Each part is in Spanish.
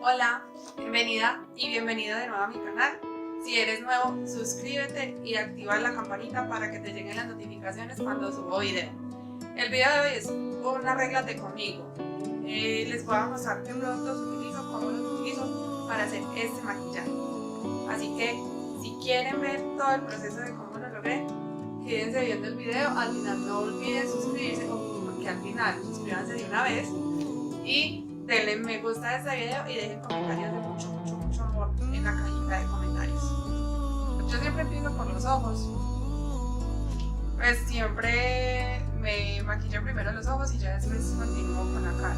Hola, bienvenida y bienvenido de nuevo a mi canal. Si eres nuevo, suscríbete y activa la campanita para que te lleguen las notificaciones cuando subo video. El video de hoy es un arréglate conmigo. Les voy a mostrar qué productos utilizo, cómo los utilizo para hacer este maquillaje. Así que si quieren ver todo el proceso de cómo lo logré, quédense viendo el video. Al final no olviden suscribirse, porque al final suscríbanse de una vez y denle me gusta a este video y dejen comentarios de mucho amor en la cajita de comentarios. Yo siempre empiezo por los ojos. Pues siempre me maquillo primero los ojos y ya después continúo con la cara.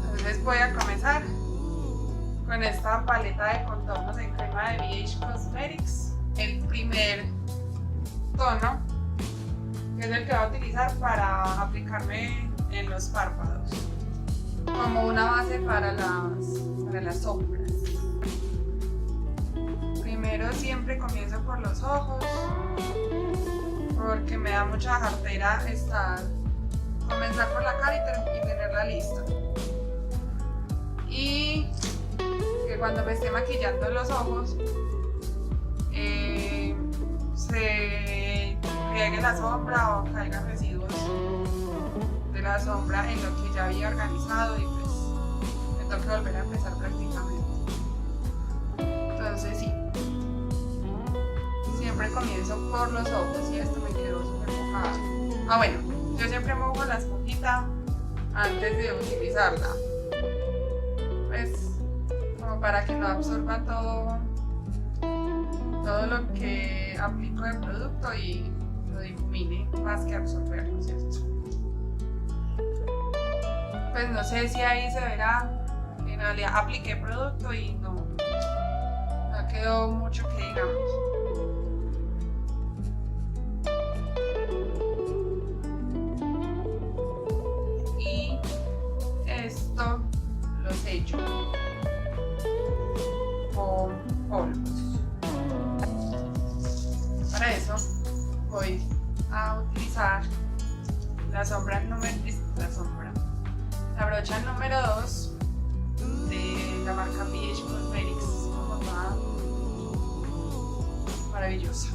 Entonces voy a comenzar con esta paleta de contornos en crema de BH Cosmetics. El primer tono, que es el que voy a utilizar para aplicarme en los párpados, como una base para las sombras. Primero siempre comienzo por los ojos, porque me da mucha jartera comenzar por la cara y tenerla lista. Y que cuando me esté maquillando los ojos, se pegue la sombra o caigan residuos de la sombra en lo que ya había organizado y pues me toca volver a empezar prácticamente. Entonces sí, siempre comienzo por los ojos y esto me quedó súper mojado. Bueno, yo siempre mojo la esponjita antes de utilizarla, pues como para que no absorba todo lo que aplico de producto y lo difumine más que absorberlo, ¿cierto? Pues no sé si ahí se verá que en realidad apliqué producto y no quedó mucho que digamos. Y esto lo sello con polvos. Para eso voy a utilizar la brocha número 2 de la marca BH Cosmetics, como toda maravillosa.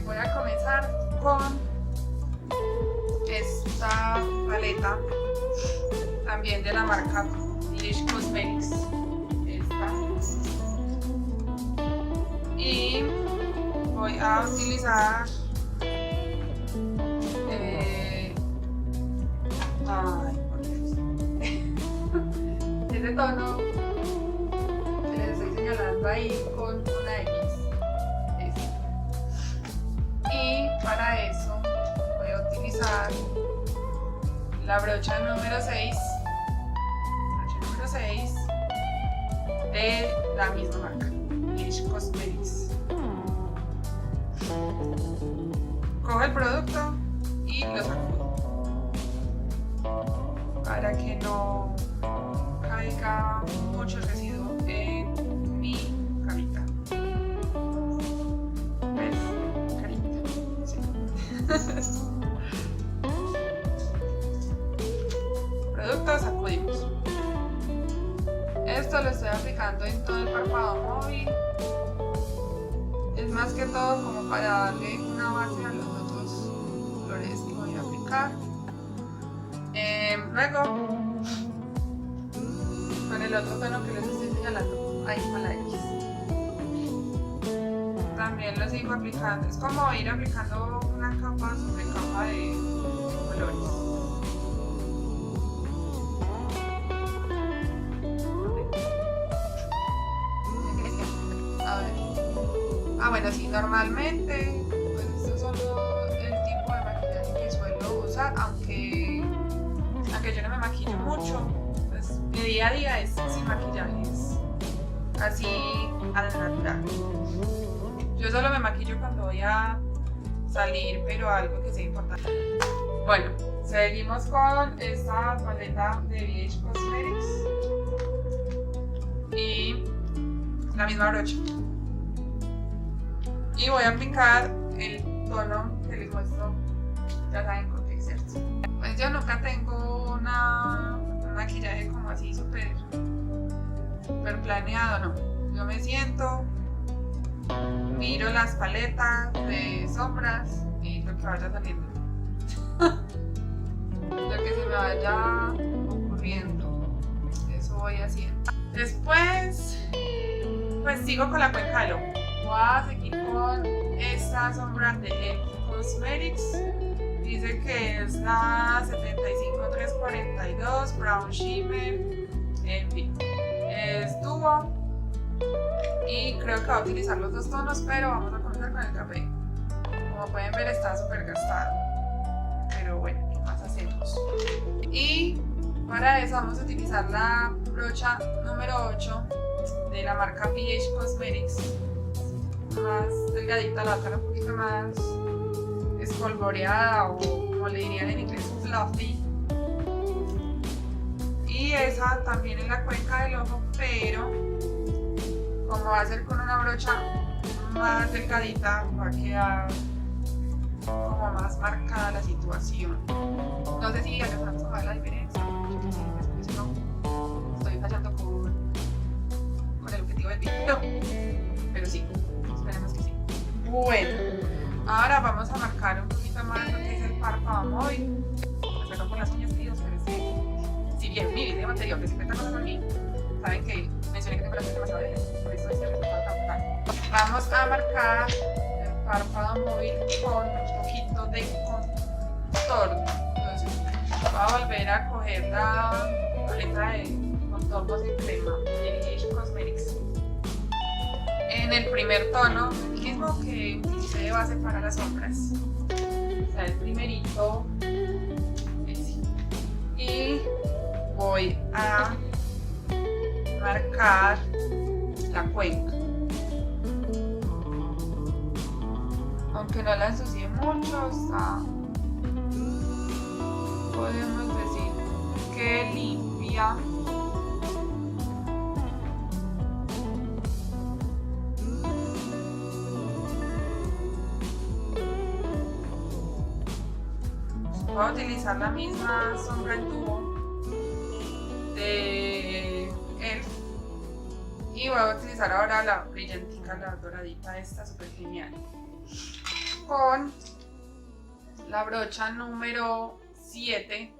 Voy a comenzar con esta paleta, también de la marca BH Cosmetics. Y voy a utilizar este tono que les estoy señalando ahí con una X. Y para eso voy a utilizar la brocha número 6 de la misma marca, BH Cosmetics. Cojo el producto y lo sacudo para que no caiga mucho residuo en mi carita. ¿Ves? Carita. Sí. Producto, sacudimos. Esto lo estoy aplicando en todo el párpado móvil. Es más que todo como para darle una base a los otros colores que voy a aplicar. Luego, con el otro tono que les estoy señalando, ahí con la X, también lo sigo aplicando. Es como ir aplicando una capa sobre capa de colores. Bueno, sí, normalmente pues estos son el tipo de maquillaje que suelo usar, aunque yo no me maquillo mucho, pues mi día a día es sin maquillajes, así a la natural. Yo solo me maquillo cuando voy a salir, pero algo que sea importante. Bueno, seguimos con esta paleta de BH Cosmetics y la misma brocha. Y voy a aplicar el tono que les muestro, ya saben con qué, ¿cierto? Pues yo nunca tengo un maquillaje como así súper planeado, no. Yo me siento, miro las paletas de sombras y lo que vaya saliendo. Lo que se me vaya ocurriendo, eso voy haciendo. Después, pues sigo con la cuenca del ojo. Voy a seguir con esta sombra de Elf Cosmetics. Dice que es la 75342 Brown Shimmer Envy. Es dúo y creo que va a utilizar los dos tonos, pero vamos a comenzar con el café. Como pueden ver, está súper gastado, pero bueno, ¿qué más hacemos? Y para eso vamos a utilizar la brocha número 8 de la marca BH Cosmetics, más delgadita, la otra un poquito más espolvoreada, o como le dirían en inglés, fluffy. Y esa también en la cuenca del ojo, pero como va a ser con una brocha más delgadita, va a quedar como más marcada la situación. No sé si alcanzamos a ver la diferencia. Después no estoy fallando con el objetivo del video, pero sí, esperemos que sí. Bueno, ahora vamos a marcar un poquito más lo que es el párpado móvil. Perdón por las uñas, queridos, pero es que si bien mi video anterior de 50 cosas con mí, saben que mencioné que tengo las uñas demasiado débiles, por eso este resultado tan brutal. Vamos a marcar el párpado móvil con un poquito de contorno. Entonces, voy a volver a coger la paleta de contornos en crema de BH Cosmetics en el primer tono, el mismo que utilicé de base para las sombras, o sea, el primerito, ese. Y voy a marcar la cuenca, aunque no la ensucie mucho, podemos decir que limpia. Voy a utilizar la misma sombra en tubo de Elf y voy a utilizar ahora la brillantica, la doradita esta, súper genial, con la brocha número 7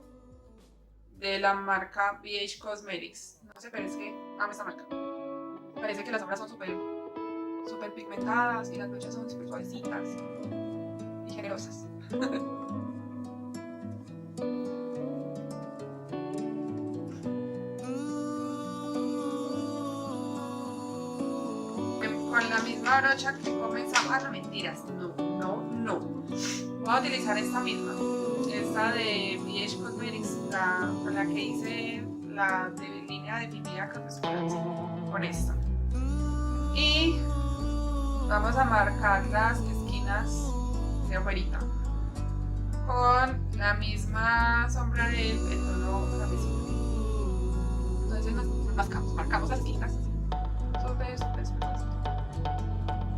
de la marca BH Cosmetics. No sé, pero es que amo esta marca. Parece que las sombras son súper pigmentadas y las brochas son súper suavecitas y generosas. Con la misma brocha que comenzamos, no mentiras, no. Voy a utilizar esta misma, esta de BH Cosmetics, con la que hice la de línea de pipila crepuscular, con esta. Y vamos a marcar las esquinas de afuerita con la misma sombra del tono cafecito. Entonces nos marcamos las esquinas súper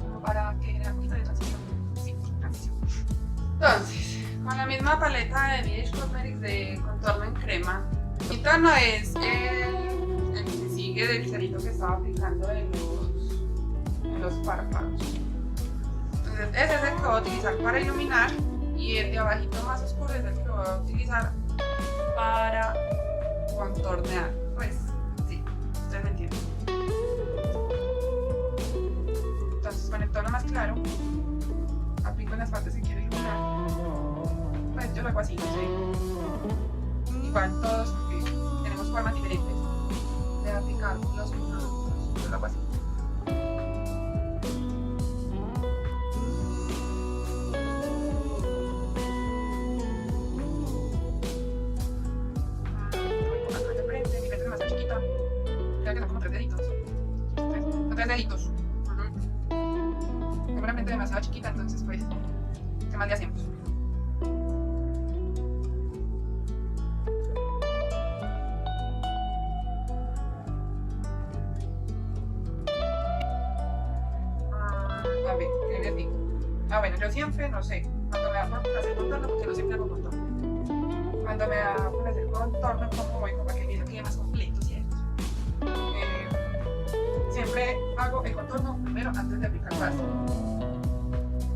como para que genere un poquito de transición. Sí, transición. Entonces, con la misma paleta de BH Cosmetics de contorno en crema, mi tono es el que sigue del cerito que estaba aplicando en los párpados. Entonces, ese es el que voy a utilizar para iluminar, y el de abajito más oscuro es el que voy a utilizar para contornear. Pues, sí, ustedes me entienden. Entonces, con el tono más claro, aplico en las partes que quiero iluminar. Pues yo lo hago así, no sé. Igual todos, porque tenemos formas diferentes de aplicar los productos. Yo lo hago así. Mi frente es demasiado chiquita. Creo que son como 3 deditos. Son 3 deditos. Tengo una frente demasiado chiquita, entonces pues, ¿qué más le hacemos? A ver, ¿qué les digo? Bueno, yo siempre, no sé, cuando me da por hacer contorno, porque no siempre hago contorno. Cuando me da por hacer contorno, como voy como que quiero que quede más completo, ¿cierto? Siempre hago el contorno primero antes de aplicar base.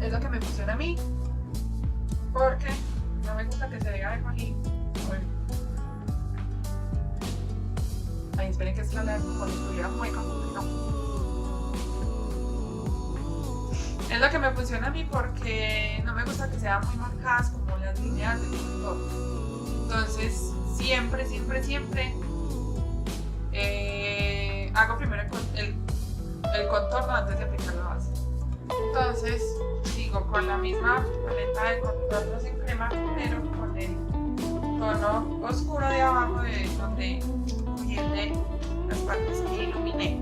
Es lo que me funciona a mí, porque no me gusta que se vea de aquí. Ahí esperen que es la cuando estuviera mueca, no. Es lo que me funciona a mí porque no me gusta que sean muy marcadas como las líneas del contorno. Entonces, siempre hago primero el contorno antes de aplicar la base. Entonces, sigo con la misma paleta de contornos en crema, pero con el tono oscuro de abajo de donde viene las partes que iluminé.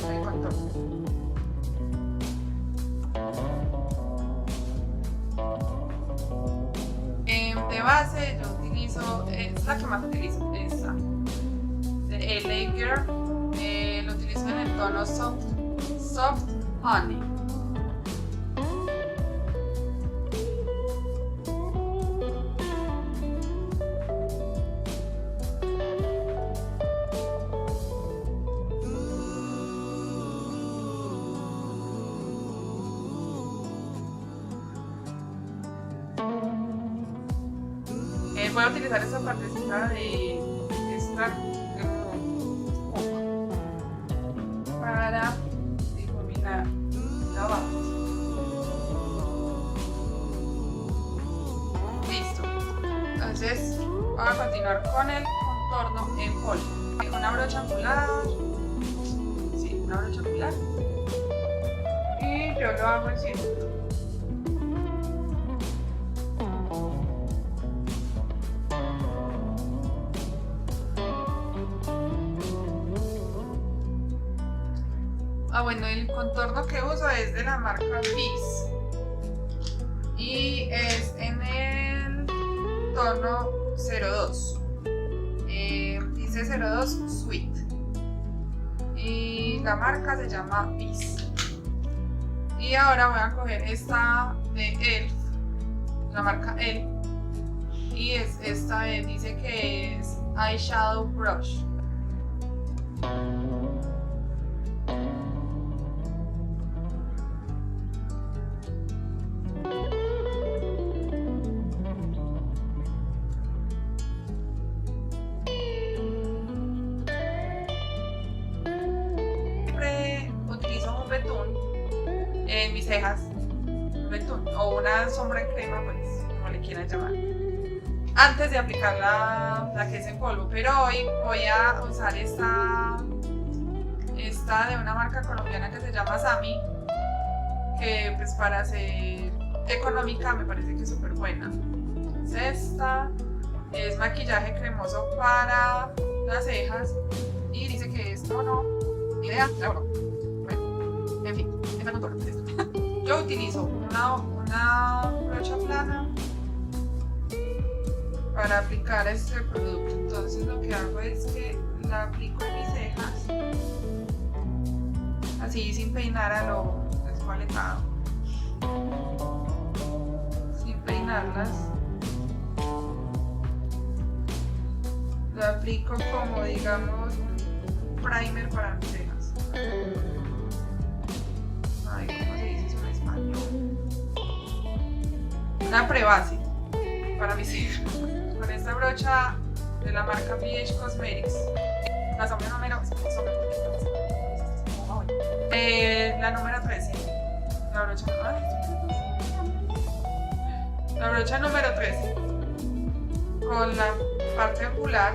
El contorno. De base yo utilizo, es la que más utilizo, esta de LA Girl. Lo utilizo en el tono Soft Honey. Voy a utilizar esa partecita de esta para difuminar la base. Listo. Entonces voy a continuar con el contorno en polvo. Con una brocha angular. Sí, una brocha angular. Y yo lo hago en círculo. Bueno, el contorno que uso es de la marca Bis y es en el tono 02. Dice 02 Sweet y la marca se llama Bis. Y ahora voy a coger esta de ELF, la marca ELF, y es esta dice que es Eyeshadow Brush. En mis cejas, un betún o una sombra en crema, pues como le quieran llamar, antes de aplicar la que es en polvo. Pero hoy voy a usar esta de una marca colombiana que se llama Sami, que pues para ser económica me parece que es súper buena. Entonces esta es maquillaje cremoso para las cejas y dice que es tono, ni idea, bueno, en fin, esta contorno es esto. Yo utilizo una brocha plana para aplicar este producto. Entonces lo que hago es que la aplico en mis cejas, así sin peinar a lo despaletado, sin peinarlas. Lo aplico como, digamos, un primer para mis cejas. Ay, ¿cómo se dice eso en español? Una prebase para mis cejas. Con esta brocha de la marca BH Cosmetics. La sombra número... la número 13. La brocha número 13. Con la parte angular.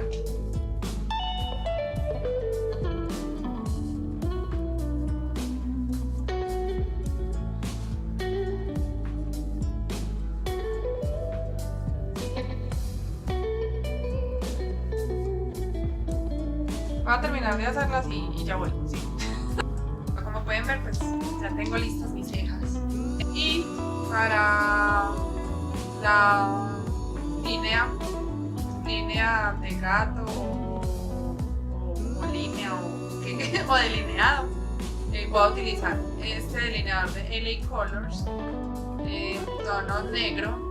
Voy a terminar de hacerlas y ya vuelvo, ¿sí? Como pueden ver, pues ya tengo listas mis cejas. Y para la línea de gato o línea o delineado, voy a utilizar este delineador de LA Colors, tono negro.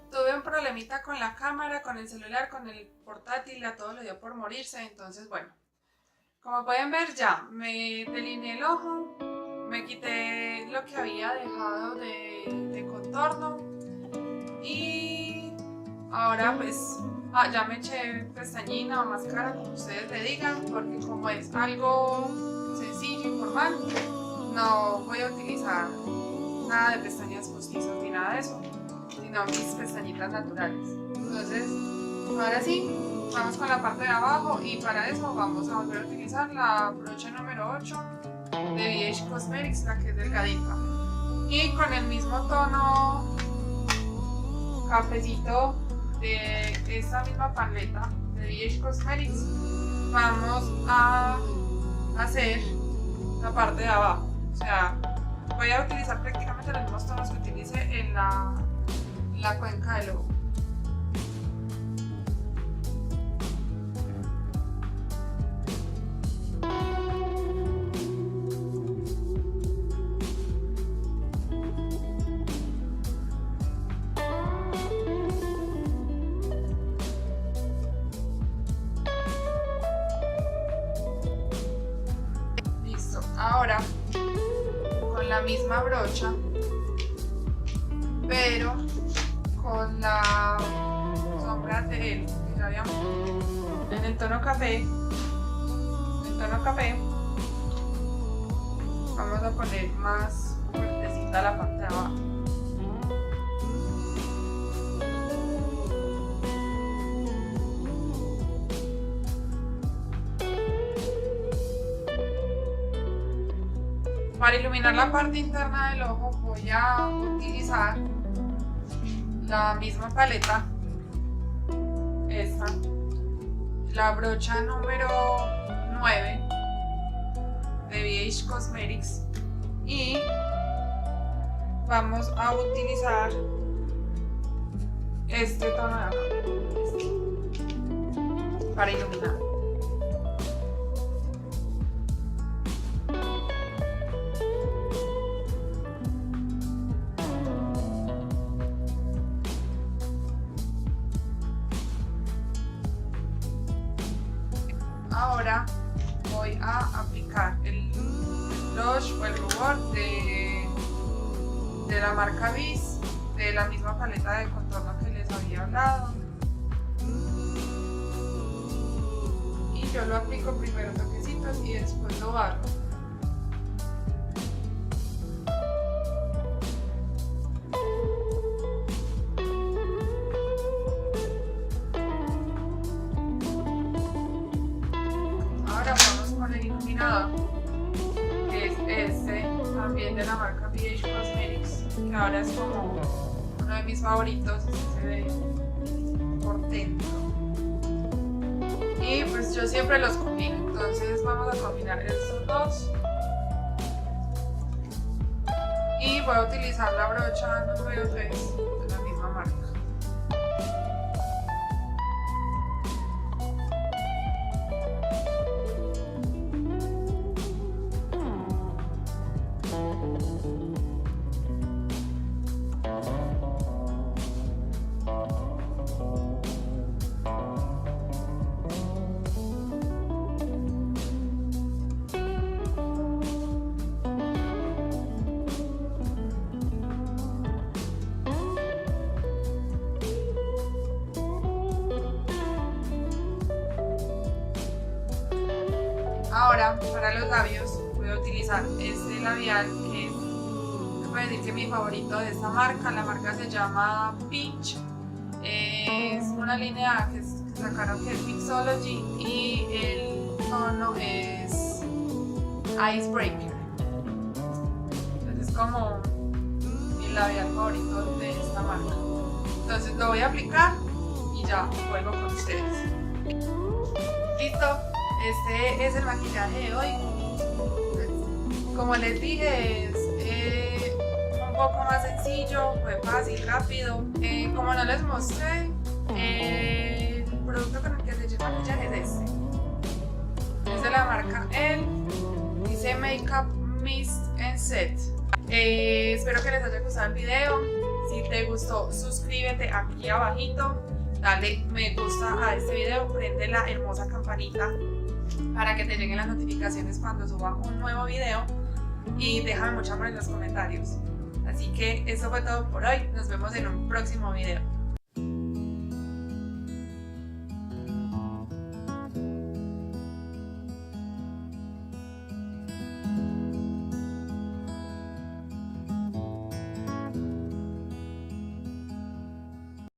Tuve un problemita con la cámara, con el celular, con el portátil, a todo le dio por morirse, entonces bueno, como pueden ver ya me delineé el ojo, me quité lo que había dejado de contorno y ahora pues ya me eché pestañina o máscara, como ustedes le digan, porque como es algo sencillo y formal, no voy a utilizar nada de pestañas postizas ni nada de eso, sino mis pestañitas naturales. Entonces, ahora sí, vamos con la parte de abajo y para eso vamos a volver a utilizar la brocha número 8 de BH Cosmetics, la que es delgadita. Y con el mismo tono cafecito de esta misma paleta de BH Cosmetics, vamos a hacer la parte de abajo. O sea, voy a utilizar prácticamente los mismos tonos que utilicé en la cuenca del ojo. Listo, ahora con la misma brocha, pero con la sombra de él que ya habíamos en el tono café, vamos a poner más fuertecita la parte de abajo. Para iluminar la parte interna del ojo voy a utilizar la misma paleta, esta, la brocha número 9 de BH Cosmetics, y vamos a utilizar este tono de acá, para iluminar. Ahora voy a aplicar el blush o el rubor de la marca Bis, de la misma paleta de contorno que les había hablado. Y yo lo aplico primero toquecitos y después lo barro. Que es este, también de la marca BH Cosmetics, que ahora es como uno de mis favoritos, se ve por dentro. Y pues yo siempre los combino, entonces vamos a combinar estos dos. Y voy a utilizar la brocha número 3 de la misma marca. Ahora, para los labios, voy a utilizar este labial que se puede decir que es mi favorito de esta marca. La marca se llama Peach. Es una línea que sacaron que es Mixology y el tono es Icebreaker. Entonces es como mi labial favorito de esta marca. Entonces lo voy a aplicar y ya vuelvo con ustedes. Listo, este es el maquillaje de hoy. Como les dije, es un poco más sencillo, fue fácil, rápido. Como no les mostré, el producto con el que se echa el maquillaje es este. Es de la marca Elle, dice Makeup Mist and Set. Espero que les haya gustado el video. Si te gustó, suscríbete aquí abajito, dale me gusta a este video, prende la hermosa campanita para que te lleguen las notificaciones cuando suba un nuevo video y déjame mucho amor en los comentarios. Así que eso fue todo por hoy, nos vemos en un próximo video.